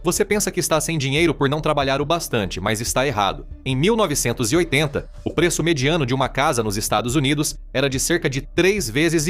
Você pensa que está sem dinheiro por não trabalhar o bastante, mas está errado. Em 1980, o preço mediano de uma casa nos Estados Unidos era de cerca de 3,5 vezes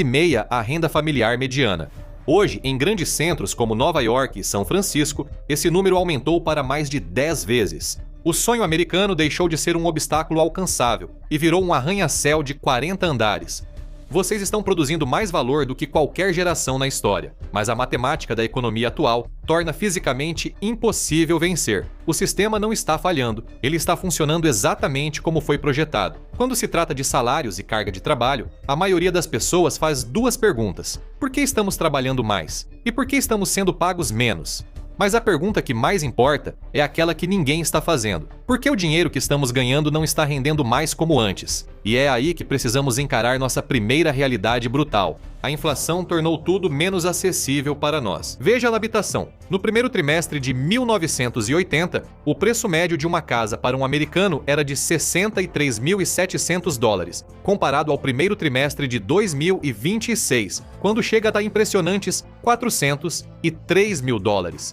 a renda familiar mediana. Hoje, em grandes centros como Nova York e São Francisco, esse número aumentou para mais de 10 vezes. O sonho americano deixou de ser um obstáculo alcançável e virou um arranha-céu de 40 andares. Vocês estão produzindo mais valor do que qualquer geração na história, mas a matemática da economia atual torna fisicamente impossível vencer. O sistema não está falhando, ele está funcionando exatamente como foi projetado. Quando se trata de salários e carga de trabalho, a maioria das pessoas faz duas perguntas: por que estamos trabalhando mais? E por que estamos sendo pagos menos? Mas a pergunta que mais importa é aquela que ninguém está fazendo. Por que o dinheiro que estamos ganhando não está rendendo mais como antes? E é aí que precisamos encarar nossa primeira realidade brutal. A inflação tornou tudo menos acessível para nós. Veja na habitação. No primeiro trimestre de 1980, o preço médio de uma casa para um americano era de $63.700, comparado ao primeiro trimestre de 2026, quando chega a impressionantes $403 mil.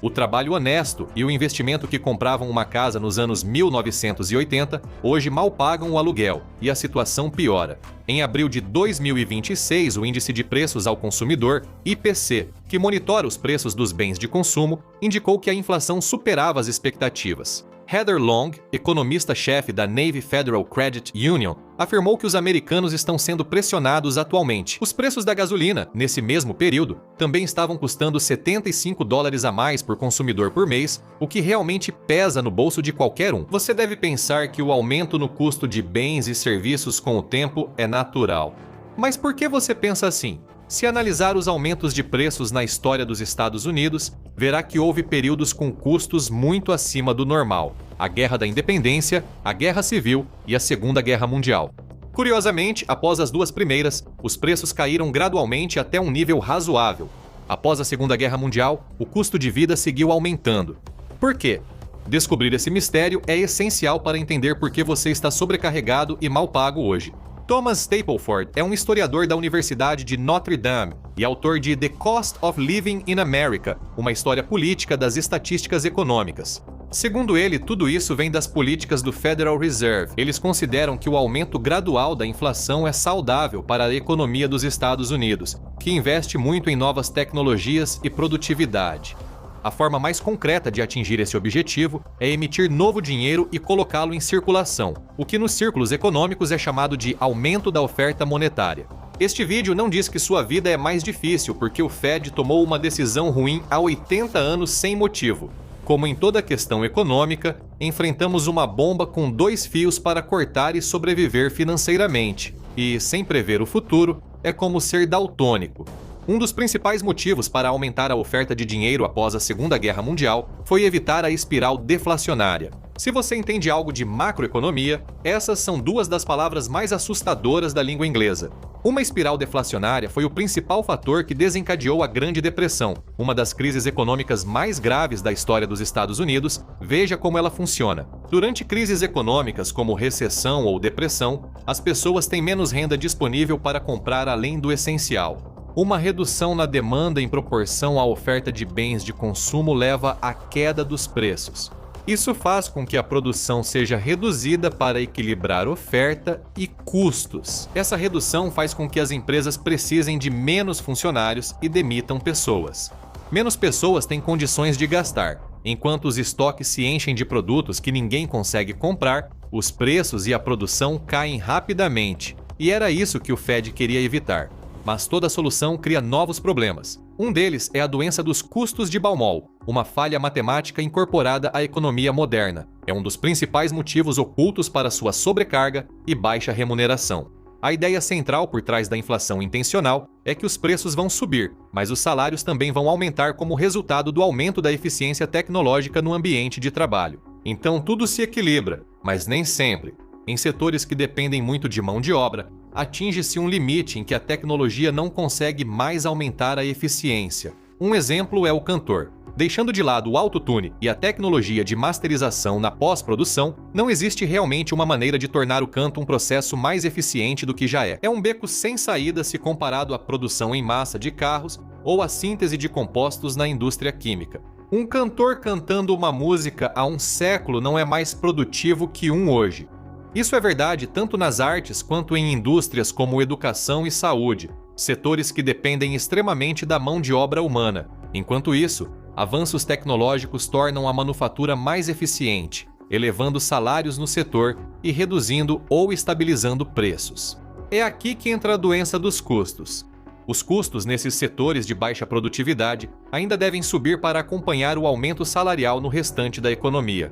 O trabalho honesto e o investimento que compravam uma casa nos anos 1980 hoje mal pagam o aluguel, e a situação piora. Em abril de 2026, o Índice de Preços ao Consumidor, IPC, que monitora os preços dos bens de consumo, indicou que a inflação superava as expectativas. Heather Long, economista-chefe da Navy Federal Credit Union, afirmou que os americanos estão sendo pressionados atualmente. Os preços da gasolina, nesse mesmo período, também estavam custando $75 a mais por consumidor por mês, o que realmente pesa no bolso de qualquer um. Você deve pensar que o aumento no custo de bens e serviços com o tempo é natural. Mas por que você pensa assim? Se analisar os aumentos de preços na história dos Estados Unidos, verá que houve períodos com custos muito acima do normal: a Guerra da Independência, a Guerra Civil e a Segunda Guerra Mundial. Curiosamente, após as duas primeiras, os preços caíram gradualmente até um nível razoável. Após a Segunda Guerra Mundial, o custo de vida seguiu aumentando. Por quê? Descobrir esse mistério é essencial para entender por que você está sobrecarregado e mal pago hoje. Thomas Stapleford é um historiador da Universidade de Notre Dame e autor de The Cost of Living in America, uma história política das estatísticas econômicas. Segundo ele, tudo isso vem das políticas do Federal Reserve. Eles consideram que o aumento gradual da inflação é saudável para a economia dos Estados Unidos, que investe muito em novas tecnologias e produtividade. A forma mais concreta de atingir esse objetivo é emitir novo dinheiro e colocá-lo em circulação, o que nos círculos econômicos é chamado de aumento da oferta monetária. Este vídeo não diz que sua vida é mais difícil porque o Fed tomou uma decisão ruim há 80 anos sem motivo. Como em toda questão econômica, enfrentamos uma bomba com 2 fios para cortar e sobreviver financeiramente. E, sem prever o futuro, é como ser daltônico. Um dos principais motivos para aumentar a oferta de dinheiro após a Segunda Guerra Mundial foi evitar a espiral deflacionária. Se você entende algo de macroeconomia, essas são duas das palavras mais assustadoras da língua inglesa. Uma espiral deflacionária foi o principal fator que desencadeou a Grande Depressão, uma das crises econômicas mais graves da história dos Estados Unidos. Veja como ela funciona. Durante crises econômicas como recessão ou depressão, as pessoas têm menos renda disponível para comprar além do essencial. Uma redução na demanda em proporção à oferta de bens de consumo leva à queda dos preços. Isso faz com que a produção seja reduzida para equilibrar oferta e custos. Essa redução faz com que as empresas precisem de menos funcionários e demitam pessoas. Menos pessoas têm condições de gastar. Enquanto os estoques se enchem de produtos que ninguém consegue comprar, os preços e a produção caem rapidamente. E era isso que o Fed queria evitar. Mas toda solução cria novos problemas. Um deles é a doença dos custos de Baumol, uma falha matemática incorporada à economia moderna. É um dos principais motivos ocultos para sua sobrecarga e baixa remuneração. A ideia central por trás da inflação intencional é que os preços vão subir, mas os salários também vão aumentar como resultado do aumento da eficiência tecnológica no ambiente de trabalho. Então tudo se equilibra, mas nem sempre. Em setores que dependem muito de mão de obra, atinge-se um limite em que a tecnologia não consegue mais aumentar a eficiência. Um exemplo é o cantor. Deixando de lado o autotune e a tecnologia de masterização na pós-produção, não existe realmente uma maneira de tornar o canto um processo mais eficiente do que já é. É um beco sem saída se comparado à produção em massa de carros ou à síntese de compostos na indústria química. Um cantor cantando uma música há um século não é mais produtivo que um hoje. Isso é verdade tanto nas artes quanto em indústrias como educação e saúde, setores que dependem extremamente da mão de obra humana. Enquanto isso, avanços tecnológicos tornam a manufatura mais eficiente, elevando salários no setor e reduzindo ou estabilizando preços. É aqui que entra a doença dos custos. Os custos nesses setores de baixa produtividade ainda devem subir para acompanhar o aumento salarial no restante da economia.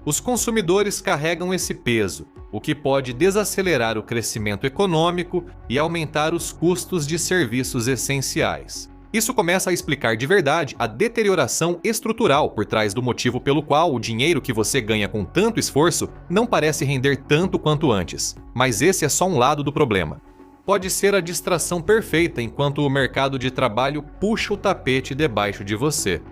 Os consumidores carregam esse peso, o que pode desacelerar o crescimento econômico e aumentar os custos de serviços essenciais. Isso começa a explicar de verdade a deterioração estrutural por trás do motivo pelo qual o dinheiro que você ganha com tanto esforço não parece render tanto quanto antes. Mas esse é só um lado do problema. Pode ser a distração perfeita enquanto o mercado de trabalho puxa o tapete debaixo de você.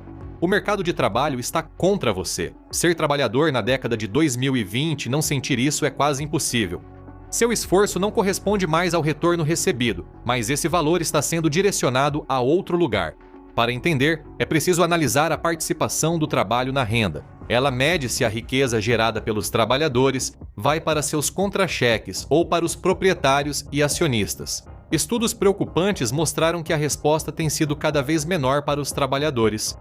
O mercado de trabalho está contra você. Ser trabalhador na década de 2020 e não sentir isso é quase impossível. Seu esforço não corresponde mais ao retorno recebido, mas esse valor está sendo direcionado a outro lugar. Para entender, é preciso analisar a participação do trabalho na renda. Ela mede se a riqueza gerada pelos trabalhadores vai para seus contra-cheques ou para os proprietários e acionistas. Estudos preocupantes mostraram que a resposta tem sido cada vez menor para os trabalhadores.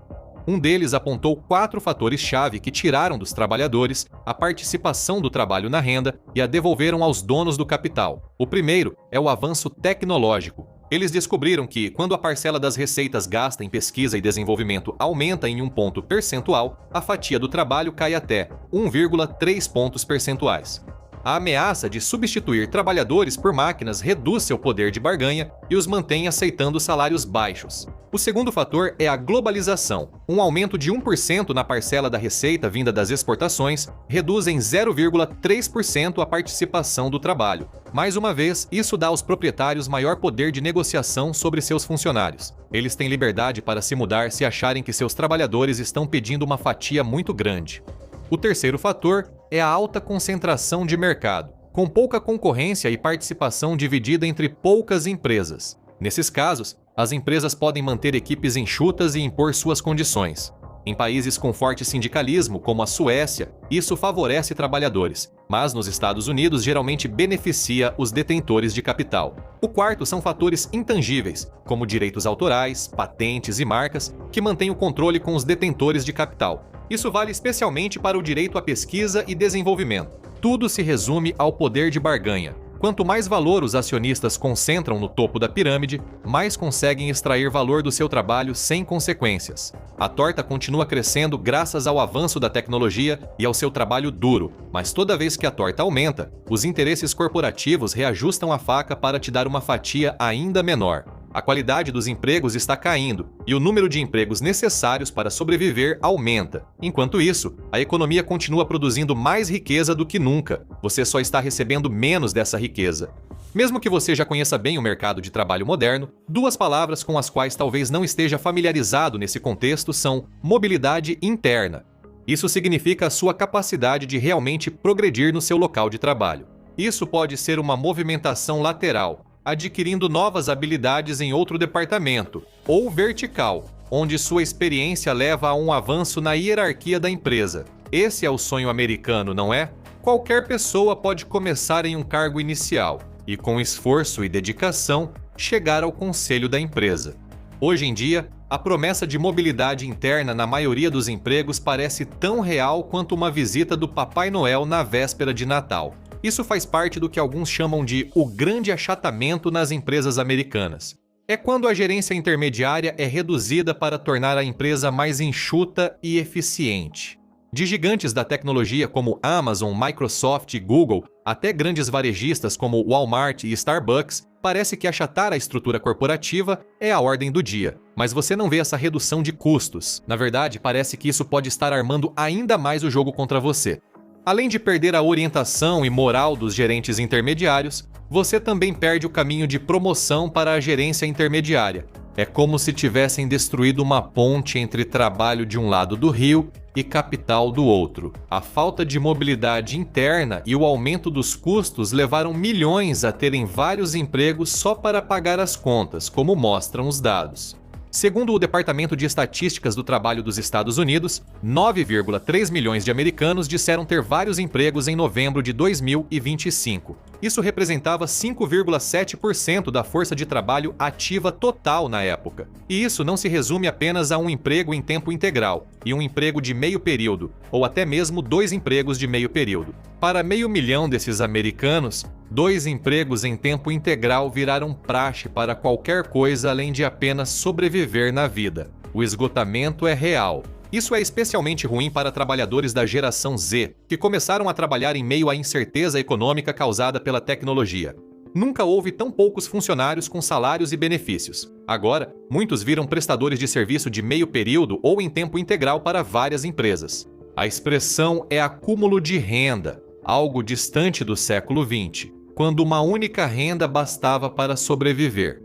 Um deles apontou 4 fatores-chave que tiraram dos trabalhadores a participação do trabalho na renda e a devolveram aos donos do capital. O primeiro é o avanço tecnológico. Eles descobriram que, quando a parcela das receitas gasta em pesquisa e desenvolvimento aumenta em um ponto percentual, a fatia do trabalho cai até 1,3 pontos percentuais. A ameaça de substituir trabalhadores por máquinas reduz seu poder de barganha e os mantém aceitando salários baixos. O segundo fator é a globalização. Um aumento de 1% na parcela da receita vinda das exportações reduz em 0,3% a participação do trabalho. Mais uma vez, isso dá aos proprietários maior poder de negociação sobre seus funcionários. Eles têm liberdade para se mudar se acharem que seus trabalhadores estão pedindo uma fatia muito grande. O terceiro fator é a alta concentração de mercado, com pouca concorrência e participação dividida entre poucas empresas. Nesses casos, as empresas podem manter equipes enxutas e impor suas condições. Em países com forte sindicalismo, como a Suécia, isso favorece trabalhadores, mas nos Estados Unidos geralmente beneficia os detentores de capital. O quarto são fatores intangíveis, como direitos autorais, patentes e marcas, que mantêm o controle com os detentores de capital. Isso vale especialmente para o direito à pesquisa e desenvolvimento. Tudo se resume ao poder de barganha. Quanto mais valor os acionistas concentram no topo da pirâmide, mais conseguem extrair valor do seu trabalho sem consequências. A torta continua crescendo graças ao avanço da tecnologia e ao seu trabalho duro, mas toda vez que a torta aumenta, os interesses corporativos reajustam a faca para te dar uma fatia ainda menor. A qualidade dos empregos está caindo e o número de empregos necessários para sobreviver aumenta. Enquanto isso, a economia continua produzindo mais riqueza do que nunca. Você só está recebendo menos dessa riqueza. Mesmo que você já conheça bem o mercado de trabalho moderno, 2 palavras com as quais talvez não esteja familiarizado nesse contexto são mobilidade interna. Isso significa a sua capacidade de realmente progredir no seu local de trabalho. Isso pode ser uma movimentação lateral, adquirindo novas habilidades em outro departamento, ou vertical, onde sua experiência leva a um avanço na hierarquia da empresa. Esse é o sonho americano, não é? Qualquer pessoa pode começar em um cargo inicial e, com esforço e dedicação, chegar ao conselho da empresa. Hoje em dia, a promessa de mobilidade interna na maioria dos empregos parece tão real quanto uma visita do Papai Noel na véspera de Natal. Isso faz parte do que alguns chamam de o grande achatamento nas empresas americanas. É quando a gerência intermediária é reduzida para tornar a empresa mais enxuta e eficiente. De gigantes da tecnologia como Amazon, Microsoft e Google, até grandes varejistas como Walmart e Starbucks, parece que achatar a estrutura corporativa é a ordem do dia. Mas você não vê essa redução de custos. Na verdade, parece que isso pode estar armando ainda mais o jogo contra você. Além de perder a orientação e moral dos gerentes intermediários, você também perde o caminho de promoção para a gerência intermediária. É como se tivessem destruído uma ponte entre trabalho de um lado do rio e capital do outro. A falta de mobilidade interna e o aumento dos custos levaram milhões a terem vários empregos só para pagar as contas, como mostram os dados. Segundo o Departamento de Estatísticas do Trabalho dos Estados Unidos, 9,3 milhões de americanos disseram ter vários empregos em novembro de 2025. Isso representava 5,7% da força de trabalho ativa total na época. E isso não se resume apenas a um emprego em tempo integral e um emprego de meio período, ou até mesmo 2 empregos de meio período. Para 500 mil desses americanos, 2 empregos em tempo integral viraram praxe para qualquer coisa além de apenas sobreviver na vida. O esgotamento é real. Isso é especialmente ruim para trabalhadores da geração Z, que começaram a trabalhar em meio à incerteza econômica causada pela tecnologia. Nunca houve tão poucos funcionários com salários e benefícios. Agora, muitos viram prestadores de serviço de meio período ou em tempo integral para várias empresas. A expressão é acúmulo de renda, algo distante do século XX, quando uma única renda bastava para sobreviver.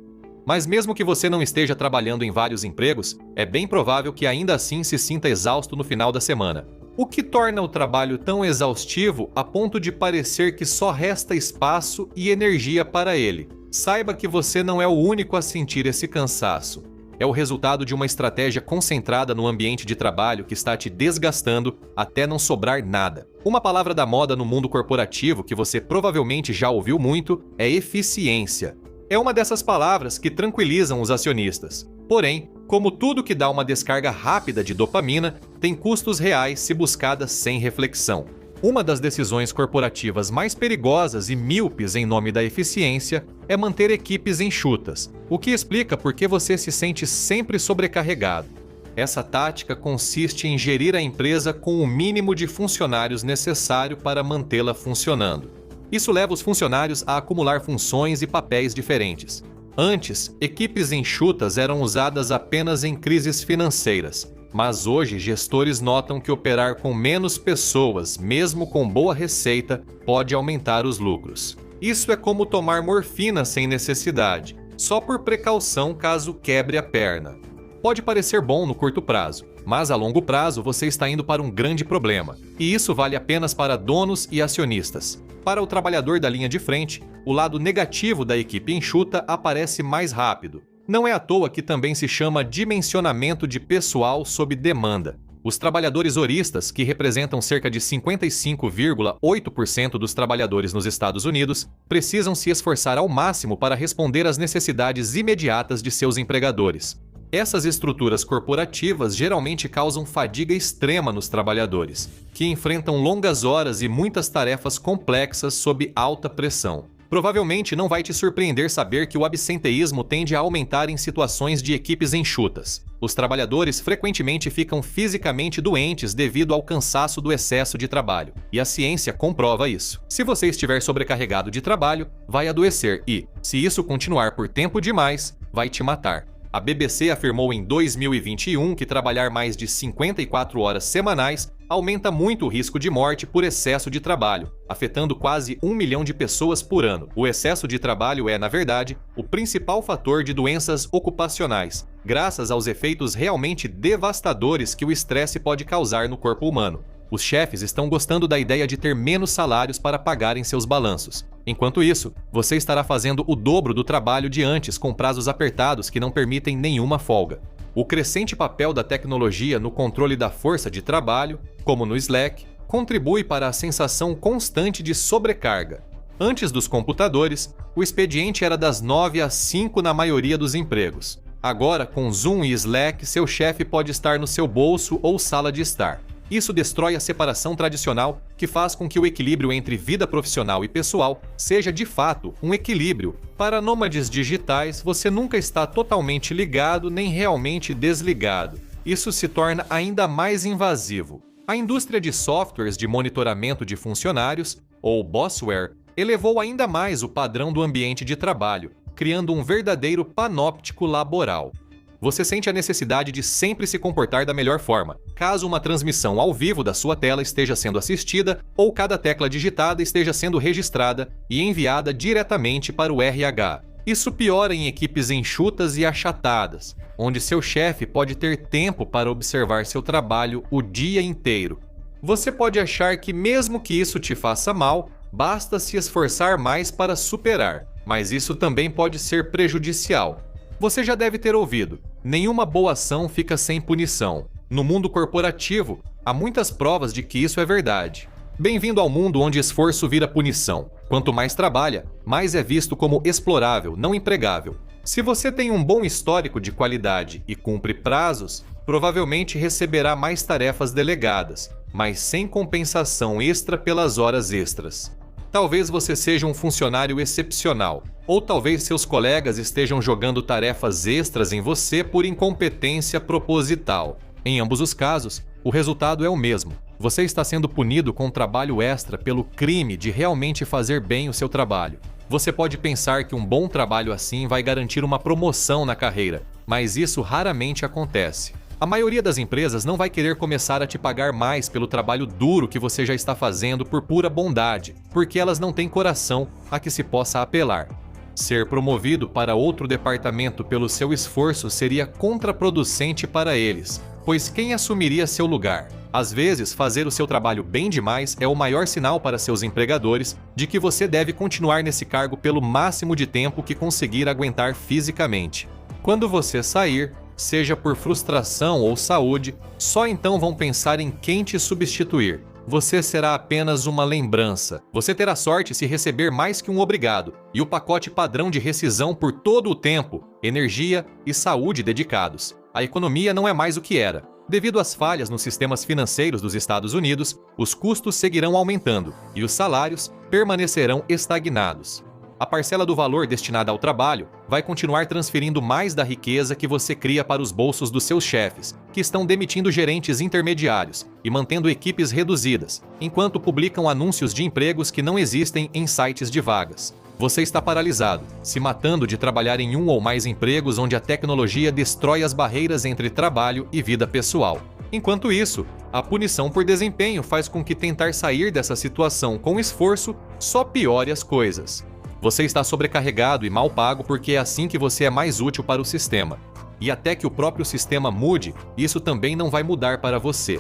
Mas mesmo que você não esteja trabalhando em vários empregos, é bem provável que ainda assim se sinta exausto no final da semana. O que torna o trabalho tão exaustivo a ponto de parecer que só resta espaço e energia para ele? Saiba que você não é o único a sentir esse cansaço. É o resultado de uma estratégia concentrada no ambiente de trabalho que está te desgastando até não sobrar nada. Uma palavra da moda no mundo corporativo que você provavelmente já ouviu muito é eficiência. É uma dessas palavras que tranquilizam os acionistas. Porém, como tudo que dá uma descarga rápida de dopamina, tem custos reais se buscada sem reflexão. Uma das decisões corporativas mais perigosas e míopes em nome da eficiência é manter equipes enxutas, o que explica por que você se sente sempre sobrecarregado. Essa tática consiste em gerir a empresa com o mínimo de funcionários necessário para mantê-la funcionando. Isso leva os funcionários a acumular funções e papéis diferentes. Antes, equipes enxutas eram usadas apenas em crises financeiras, mas hoje gestores notam que operar com menos pessoas, mesmo com boa receita, pode aumentar os lucros. Isso é como tomar morfina sem necessidade, só por precaução caso quebre a perna. Pode parecer bom no curto prazo, mas a longo prazo você está indo para um grande problema, e isso vale apenas para donos e acionistas. Para o trabalhador da linha de frente, o lado negativo da equipe enxuta aparece mais rápido. Não é à toa que também se chama dimensionamento de pessoal sob demanda. Os trabalhadores horistas, que representam cerca de 55,8% dos trabalhadores nos Estados Unidos, precisam se esforçar ao máximo para responder às necessidades imediatas de seus empregadores. Essas estruturas corporativas geralmente causam fadiga extrema nos trabalhadores, que enfrentam longas horas e muitas tarefas complexas sob alta pressão. Provavelmente não vai te surpreender saber que o absenteísmo tende a aumentar em situações de equipes enxutas. Os trabalhadores frequentemente ficam fisicamente doentes devido ao cansaço do excesso de trabalho, e a ciência comprova isso. Se você estiver sobrecarregado de trabalho, vai adoecer e, se isso continuar por tempo demais, vai te matar. A BBC afirmou em 2021 que trabalhar mais de 54 horas semanais aumenta muito o risco de morte por excesso de trabalho, afetando quase 1 milhão de pessoas por ano. O excesso de trabalho é, na verdade, o principal fator de doenças ocupacionais, graças aos efeitos realmente devastadores que o estresse pode causar no corpo humano. Os chefes estão gostando da ideia de ter menos salários para pagarem seus balanços. Enquanto isso, você estará fazendo o dobro do trabalho de antes com prazos apertados que não permitem nenhuma folga. O crescente papel da tecnologia no controle da força de trabalho, como no Slack, contribui para a sensação constante de sobrecarga. Antes dos computadores, o expediente era das 9 às 5 na maioria dos empregos. Agora, com Zoom e Slack, seu chefe pode estar no seu bolso ou sala de estar. Isso destrói a separação tradicional que faz com que o equilíbrio entre vida profissional e pessoal seja de fato um equilíbrio. Para nômades digitais, você nunca está totalmente ligado nem realmente desligado. Isso se torna ainda mais invasivo. A indústria de softwares de monitoramento de funcionários, ou Bossware, elevou ainda mais o padrão do ambiente de trabalho, criando um verdadeiro panóptico laboral. Você sente a necessidade de sempre se comportar da melhor forma, caso uma transmissão ao vivo da sua tela esteja sendo assistida ou cada tecla digitada esteja sendo registrada e enviada diretamente para o RH. Isso piora em equipes enxutas e achatadas, onde seu chefe pode ter tempo para observar seu trabalho o dia inteiro. Você pode achar que mesmo que isso te faça mal, basta se esforçar mais para superar, mas isso também pode ser prejudicial. Você já deve ter ouvido: nenhuma boa ação fica sem punição. No mundo corporativo, há muitas provas de que isso é verdade. Bem-vindo ao mundo onde esforço vira punição. Quanto mais trabalha, mais é visto como explorável, não empregável. Se você tem um bom histórico de qualidade e cumpre prazos, provavelmente receberá mais tarefas delegadas, mas sem compensação extra pelas horas extras. Talvez você seja um funcionário excepcional, ou talvez seus colegas estejam jogando tarefas extras em você por incompetência proposital. Em ambos os casos, o resultado é o mesmo. Você está sendo punido com trabalho extra pelo crime de realmente fazer bem o seu trabalho. Você pode pensar que um bom trabalho assim vai garantir uma promoção na carreira, mas isso raramente acontece. A maioria das empresas não vai querer começar a te pagar mais pelo trabalho duro que você já está fazendo por pura bondade, porque elas não têm coração a que se possa apelar. Ser promovido para outro departamento pelo seu esforço seria contraproducente para eles, pois quem assumiria seu lugar? Às vezes, fazer o seu trabalho bem demais é o maior sinal para seus empregadores de que você deve continuar nesse cargo pelo máximo de tempo que conseguir aguentar fisicamente. Quando você sair, seja por frustração ou saúde, só então vão pensar em quem te substituir. Você será apenas uma lembrança. Você terá sorte se receber mais que um obrigado, e o pacote padrão de rescisão por todo o tempo, energia e saúde dedicados. A economia não é mais o que era. Devido às falhas nos sistemas financeiros dos Estados Unidos, os custos seguirão aumentando e os salários permanecerão estagnados. A parcela do valor destinada ao trabalho vai continuar transferindo mais da riqueza que você cria para os bolsos dos seus chefes, que estão demitindo gerentes intermediários e mantendo equipes reduzidas, enquanto publicam anúncios de empregos que não existem em sites de vagas. Você está paralisado, se matando de trabalhar em um ou mais empregos onde a tecnologia destrói as barreiras entre trabalho e vida pessoal. Enquanto isso, a punição por desempenho faz com que tentar sair dessa situação com esforço só piore as coisas. Você está sobrecarregado e mal pago porque é assim que você é mais útil para o sistema. E até que o próprio sistema mude, isso também não vai mudar para você.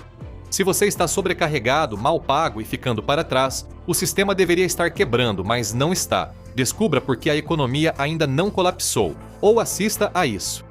Se você está sobrecarregado, mal pago e ficando para trás, o sistema deveria estar quebrando, mas não está. Descubra por que a economia ainda não colapsou, ou assista a isso.